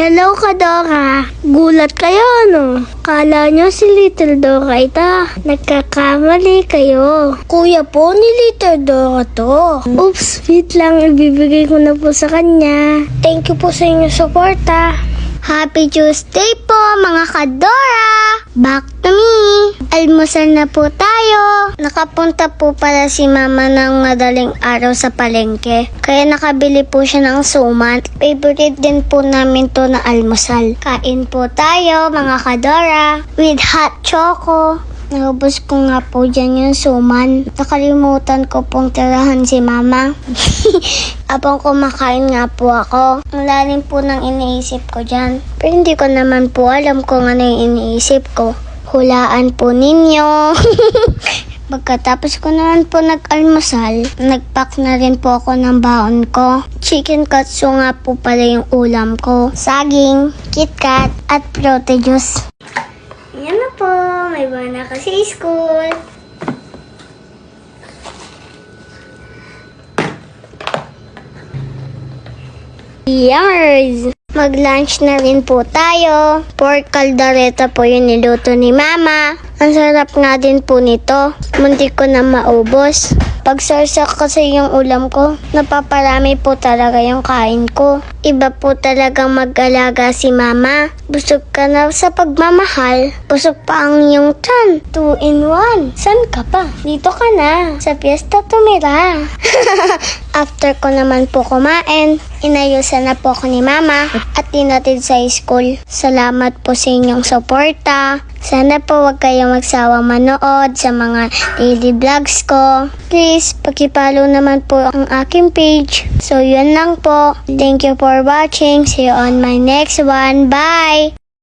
Hello ka, Dora. Gulat kayo, no? Kala nyo si Little Dora ito. Nagkakamali kayo. Kuya po ni Little Dora to. Oops, wait lang. Ibibigay ko na po sa kanya. Thank you po sa inyong suporta. Happy Tuesday po, mga ka-Dora! Back to me! Almusal na po tayo. Nakapunta po pala si Mama ng madaling araw sa palengke. Kaya nakabili po siya ng suman. Favorite din po namin to na almusal. Kain po tayo, mga ka-Dora, with hot choco. Naubos ko nga po dyan yung suman. Nakalimutan ko pong tirahan si Mama. Abang kumakain nga po ako. Ang lalim po ng iniisip ko dyan. Pero hindi ko naman po alam kung ano yung iniisip ko. Hulaan po ninyo. Pagkatapos ko naman po nag-almusal, nag-pack na rin po ako ng baon ko. Chicken katsu nga po pala yung ulam ko. Saging, KitKat, at Prote Juice. Yan na po, may bana kasi school. Yummers! Mag-lunch na rin po tayo. Pork caldereta po yung niluto ni Mama. Ang sarap nga din po nito. Muntik ko na maubos. Pag sarsak kasi yung ulam ko, napaparami po talaga yung kain ko. Iba po talagang mag-alaga si Mama. Busog ka na sa pagmamahal. Busog pa ang iyong tiyan. 2 in 1. San ka pa? Dito ka na. Sa piyesta tumira. After ko naman po kumain, inayusan na po ako ni Mama at tinatid sa school. Salamat po sa inyong suporta. Sana po wag kayong magsawang manood sa mga daily vlogs ko. Please, paki-follow naman po ang aking page. So, yun lang po. Thank you for watching. See you on my next one. Bye!